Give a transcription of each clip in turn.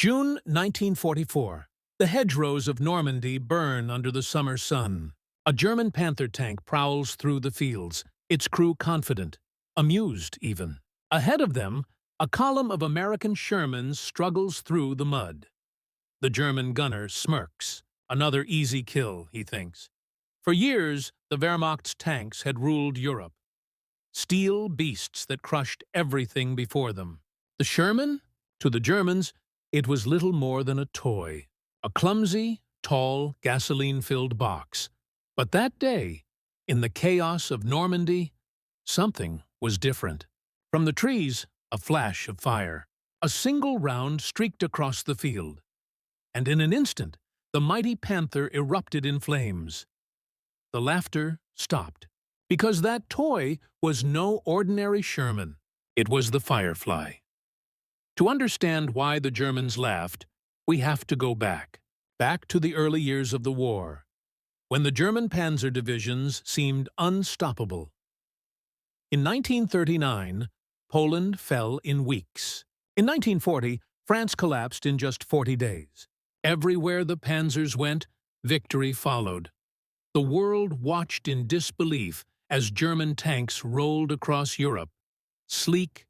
June 1944. The hedgerows of Normandy burn under the summer sun. A German Panther tank prowls through the fields, its crew confident, amused even. Ahead of them, a column of American Shermans struggles through the mud. The German gunner smirks. Another easy kill, he thinks. For years, the Wehrmacht's tanks had ruled Europe. Steel beasts that crushed everything before them. The Sherman? To the Germans, it was little more than a toy. A clumsy, tall, gasoline-filled box. But that day, in the chaos of Normandy, something was different. From the trees, a flash of fire. A single round streaked across the field. And in an instant, the mighty Panther erupted in flames. The laughter stopped, because that toy was no ordinary Sherman. It was the Firefly. To understand why the Germans laughed, we have to go back to the early years of the war, when the German panzer divisions seemed unstoppable. In 1939, Poland fell in weeks. In 1940, France collapsed in just 40 days. Everywhere the panzers went, victory followed. The world watched in disbelief as German tanks rolled across Europe, sleek,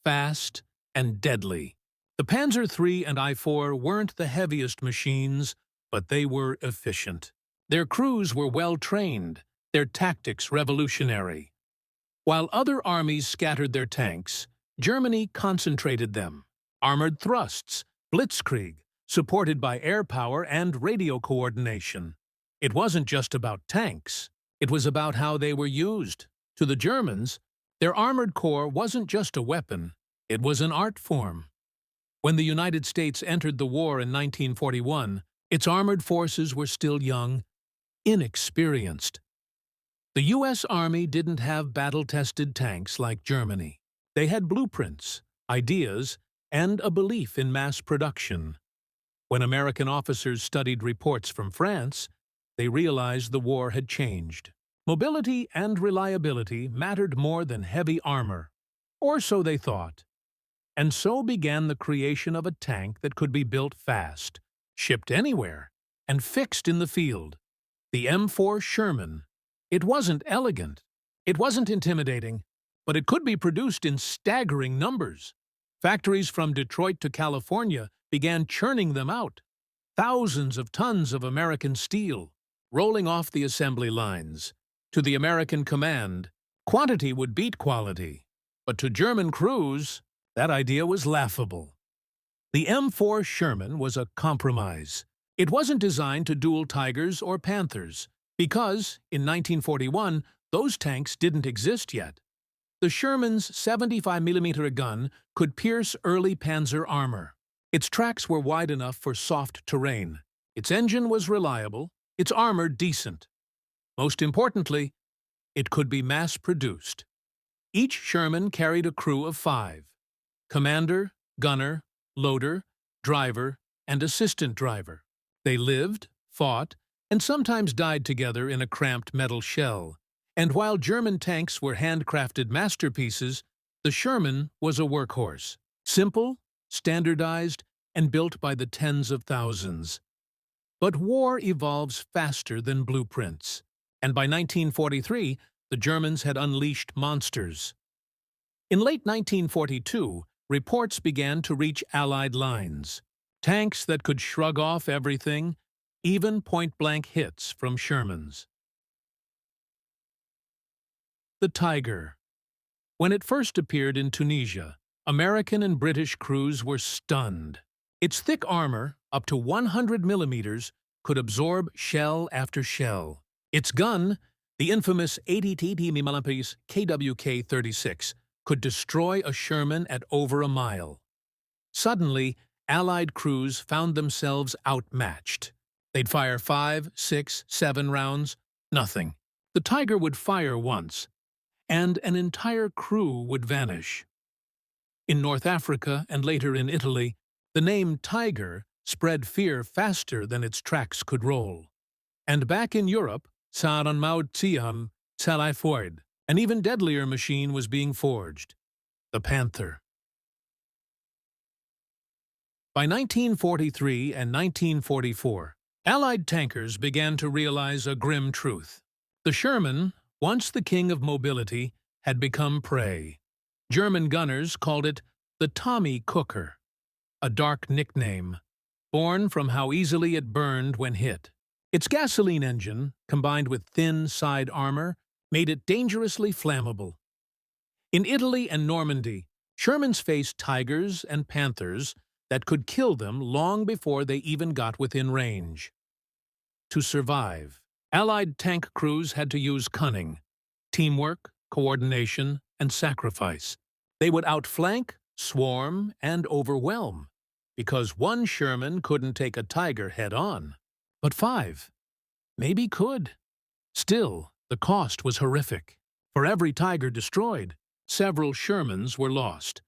fast, and deadly. The Panzer III and I-4 weren't the heaviest machines, but they were efficient. Their crews were well-trained, their tactics revolutionary. While other armies scattered their tanks, Germany concentrated them. Armored thrusts, blitzkrieg, supported by air power and radio coordination. It wasn't just about tanks. It was about how they were used. To the Germans, their armored corps wasn't just a weapon. It was an art form. When the United States entered the war in 1941, its armored forces were still young, inexperienced. The U.S. Army didn't have battle-tested tanks like Germany. They had blueprints, ideas, and a belief in mass production. When American officers studied reports from France, they realized the war had changed. Mobility and reliability mattered more than heavy armor, or so they thought. And so began the creation of a tank that could be built fast, shipped anywhere, and fixed in the field. The M4 Sherman. It wasn't elegant. It wasn't intimidating, but it could be produced in staggering numbers. Factories from Detroit to California began churning them out. Thousands of tons of American steel, rolling off the assembly lines. To the American command, quantity would beat quality. But to German crews, that idea was laughable. The M4 Sherman was a compromise. It wasn't designed to duel Tigers or Panthers, because, in 1941, those tanks didn't exist yet. The Sherman's 75mm gun could pierce early Panzer armor. Its tracks were wide enough for soft terrain. Its engine was reliable, its armor decent. Most importantly, it could be mass-produced. Each Sherman carried a crew of 5. Commander, gunner, loader, driver, and assistant driver. They lived, fought, and sometimes died together in a cramped metal shell. And while German tanks were handcrafted masterpieces, the Sherman was a workhorse. Simple, standardized, and built by the tens of thousands. But war evolves faster than blueprints. And by 1943, the Germans had unleashed monsters. In late 1942, reports began to reach Allied lines. Tanks that could shrug off everything, even point-blank hits from Shermans. The Tiger. When it first appeared in Tunisia, American and British crews were stunned. Its thick armor, up to 100 millimeters, could absorb shell after shell. Its gun, the infamous 80mm KWK-36, could destroy a Sherman at over a mile. Suddenly, Allied crews found themselves outmatched. They'd fire 5, 6, 7 rounds, nothing. The Tiger would fire once, and an entire crew would vanish. In North Africa and later in Italy, the name Tiger spread fear faster than its tracks could roll. And back in Europe, Saran Mautiam Saliford, an even deadlier machine was being forged. The Panther. By 1943 and 1944, Allied tankers began to realize a grim truth. The Sherman, once the king of mobility, had become prey. German gunners called it the Tommy Cooker, a dark nickname, born from how easily it burned when hit. Its gasoline engine, combined with thin side armor, made it dangerously flammable. In Italy and Normandy, Shermans faced tigers and panthers that could kill them long before they even got within range. To survive, Allied tank crews had to use cunning, teamwork, coordination, and sacrifice. They would outflank, swarm, and overwhelm, because one Sherman couldn't take a tiger head-on. But 5 maybe could. Still, the cost was horrific. For every tiger destroyed, several Shermans were lost.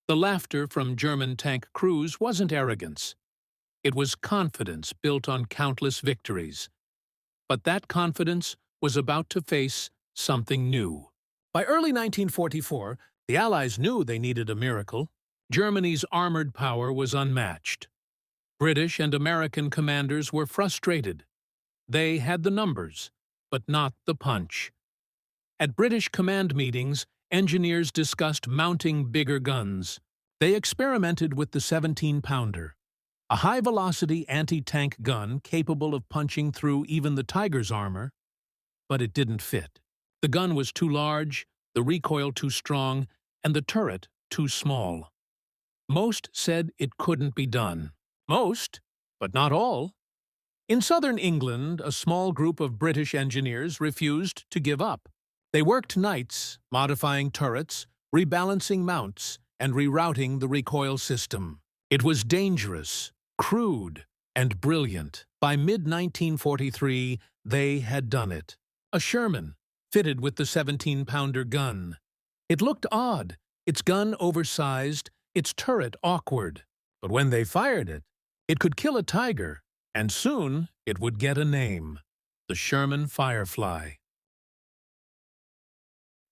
The laughter from German tank crews wasn't arrogance. It was confidence built on countless victories. But that confidence was about to face something new. By early 1944, the Allies knew they needed a miracle. Germany's armored power was unmatched. British and American commanders were frustrated. They had the numbers, but not the punch. At British command meetings, engineers discussed mounting bigger guns. They experimented with the 17-pounder, a high-velocity anti-tank gun capable of punching through even the Tiger's armor, but it didn't fit. The gun was too large, the recoil too strong, and the turret too small. Most said it couldn't be done. Most, but not all. In southern England, a small group of British engineers refused to give up. They worked nights, modifying turrets, rebalancing mounts, and rerouting the recoil system. It was dangerous, crude, and brilliant. By mid-1943, they had done it. A Sherman, fitted with the 17-pounder gun. It looked odd, its gun oversized, its turret awkward. But when they fired it, it could kill a tiger, and soon it would get a name: the Sherman Firefly.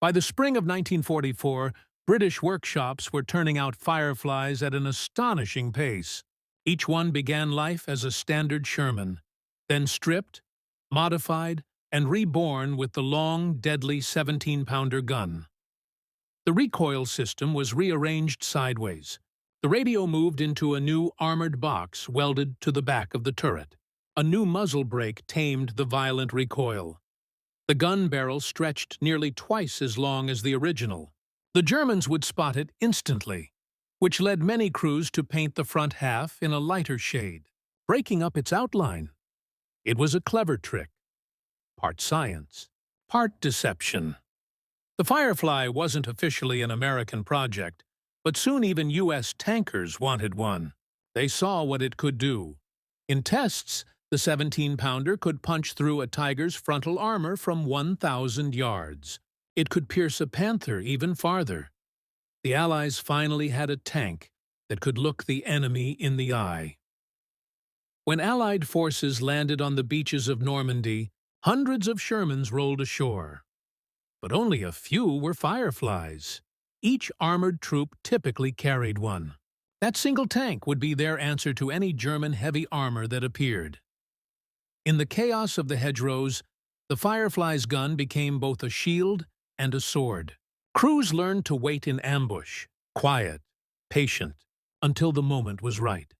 By the spring of 1944, British workshops were turning out Fireflies at an astonishing pace. Each one began life as a standard Sherman, then stripped, modified, and reborn with the long, deadly 17-pounder gun. The recoil system was rearranged sideways. The radio moved into a new armored box welded to the back of the turret. A new muzzle brake tamed the violent recoil. The gun barrel stretched nearly twice as long as the original. The Germans would spot it instantly, which led many crews to paint the front half in a lighter shade, breaking up its outline. It was a clever trick, part science, part deception. The Firefly wasn't officially an American project, but soon even U.S. tankers wanted one. They saw what it could do. In tests, the 17-pounder could punch through a Tiger's frontal armor from 1,000 yards. It could pierce a Panther even farther. The Allies finally had a tank that could look the enemy in the eye. When Allied forces landed on the beaches of Normandy, hundreds of Shermans rolled ashore. But only a few were Fireflies. Each armored troop typically carried one. That single tank would be their answer to any German heavy armor that appeared. In the chaos of the hedgerows, the Firefly's gun became both a shield and a sword. Crews learned to wait in ambush, quiet, patient, until the moment was right.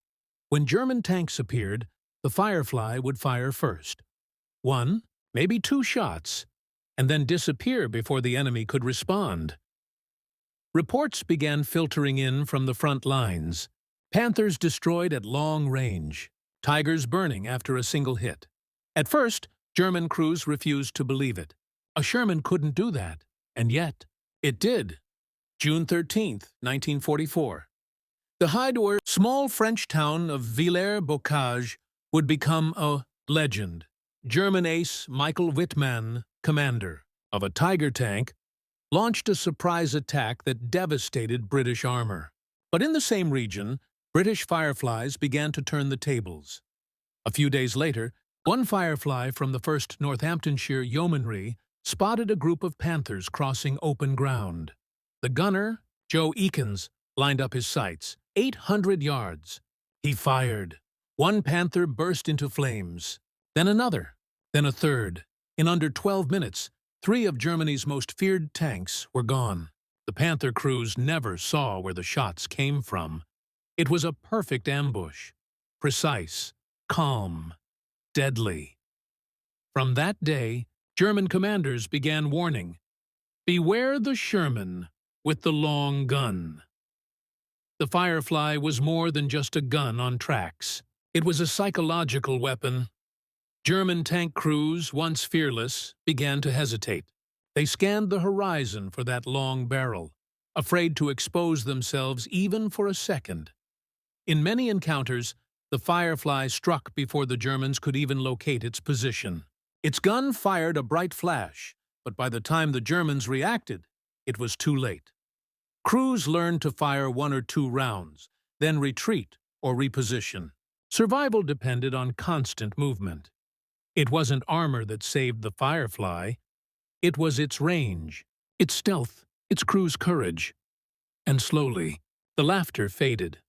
When German tanks appeared, the Firefly would fire first. 1, maybe 2 shots, and then disappear before the enemy could respond. Reports began filtering in from the front lines. Panthers destroyed at long range, Tigers burning after a single hit. At first, German crews refused to believe it. A Sherman couldn't do that, and yet it did. June 13, 1944. The Hydouer, small French town of Villers-Bocage, would become a legend. German ace Michael Wittmann, commander of a Tiger tank, launched a surprise attack that devastated British armor. But in the same region, British Fireflies began to turn the tables. A few days later, one Firefly from the 1st Northamptonshire Yeomanry spotted a group of Panthers crossing open ground. The gunner, Joe Eakins, lined up his sights, 800 yards. He fired. One Panther burst into flames, then another, then a third. In under 12 minutes, 3 of Germany's most feared tanks were gone. The Panther crews never saw where the shots came from. It was a perfect ambush. Precise, calm, deadly. From that day, German commanders began warning, "Beware the Sherman with the long gun." The Firefly was more than just a gun on tracks. It was a psychological weapon. German tank crews, once fearless, began to hesitate. They scanned the horizon for that long barrel, afraid to expose themselves even for a second. In many encounters, the Firefly struck before the Germans could even locate its position. Its gun fired a bright flash, but by the time the Germans reacted, it was too late. Crews learned to fire 1 or 2 rounds, then retreat or reposition. Survival depended on constant movement. It wasn't armor that saved the Firefly. It was its range, its stealth, its crew's courage. And slowly, the laughter faded.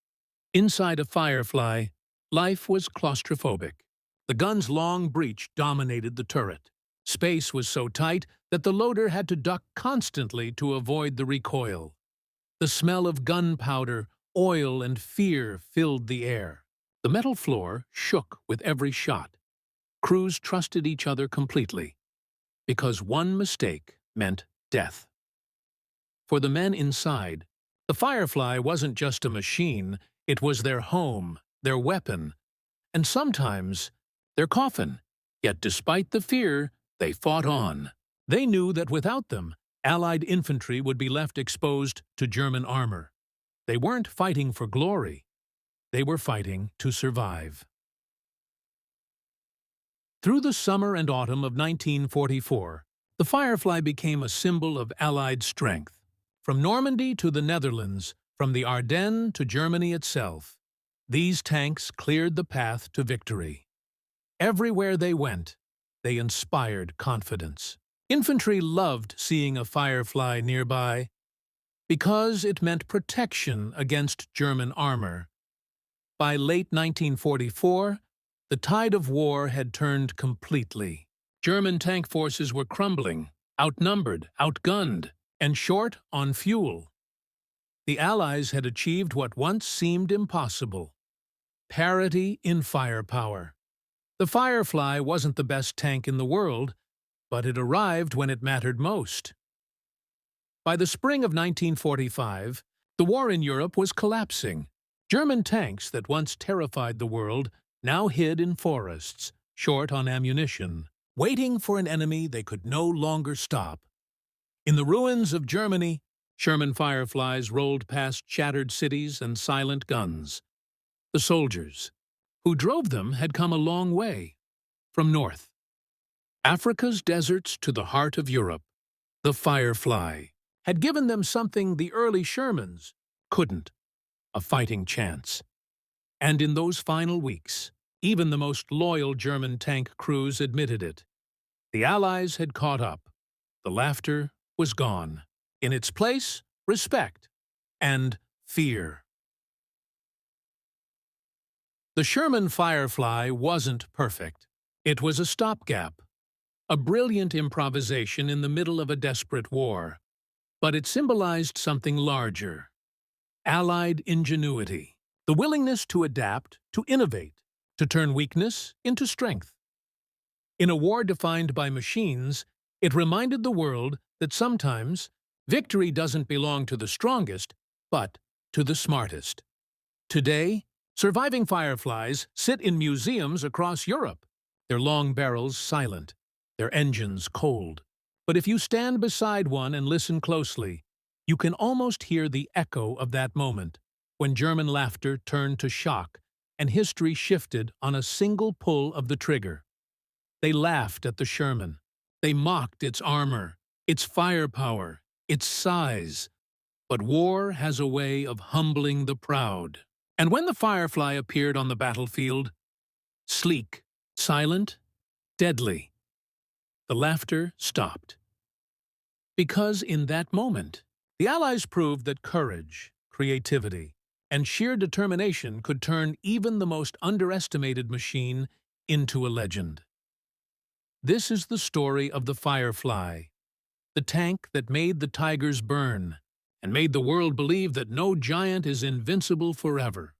Inside a Firefly, life was claustrophobic. The gun's long breech dominated the turret. Space was so tight that the loader had to duck constantly to avoid the recoil. The smell of gunpowder, oil, and fear filled the air. The metal floor shook with every shot. Crews trusted each other completely, because one mistake meant death. For the men inside, the Firefly wasn't just a machine, it was their home, their weapon, and sometimes their coffin. Yet despite the fear, they fought on. They knew that without them, Allied infantry would be left exposed to German armor. They weren't fighting for glory. They were fighting to survive. Through the summer and autumn of 1944, the Firefly became a symbol of Allied strength. From Normandy to the Netherlands, from the Ardennes to Germany itself, these tanks cleared the path to victory. Everywhere they went, they inspired confidence. Infantry loved seeing a Firefly nearby because it meant protection against German armor. By late 1944, the tide of war had turned completely. German tank forces were crumbling, outnumbered, outgunned, and short on fuel. The Allies had achieved what once seemed impossible: parity in firepower. The Firefly wasn't the best tank in the world, but it arrived when it mattered most. By the spring of 1945, the war in Europe was collapsing. German tanks that once terrified the world now hid in forests, short on ammunition, waiting for an enemy they could no longer stop. In the ruins of Germany, Sherman Fireflies rolled past shattered cities and silent guns. The soldiers who drove them had come a long way, from north. Africa's deserts to the heart of Europe, the Firefly had given them something the early Shermans couldn't: a fighting chance. And in those final weeks, even the most loyal German tank crews admitted it. The Allies had caught up. The laughter was gone. In its place, respect and fear. The Sherman Firefly wasn't perfect. It was a stopgap, a brilliant improvisation in the middle of a desperate war. But it symbolized something larger: Allied ingenuity, the willingness to adapt, to innovate, to turn weakness into strength. In a war defined by machines, it reminded the world that sometimes victory doesn't belong to the strongest, but to the smartest. Today, surviving Fireflies sit in museums across Europe, their long barrels silent, their engines cold. But if you stand beside one and listen closely, you can almost hear the echo of that moment, when German laughter turned to shock and history shifted on a single pull of the trigger. They laughed at the Sherman. They mocked its armor, its firepower, its size. But war has a way of humbling the proud. And when the Firefly appeared on the battlefield, sleek, silent, deadly, the laughter stopped. Because in that moment, the Allies proved that courage, creativity, and sheer determination could turn even the most underestimated machine into a legend. This is the story of the Firefly, the tank that made the tigers burn and made the world believe that no giant is invincible forever.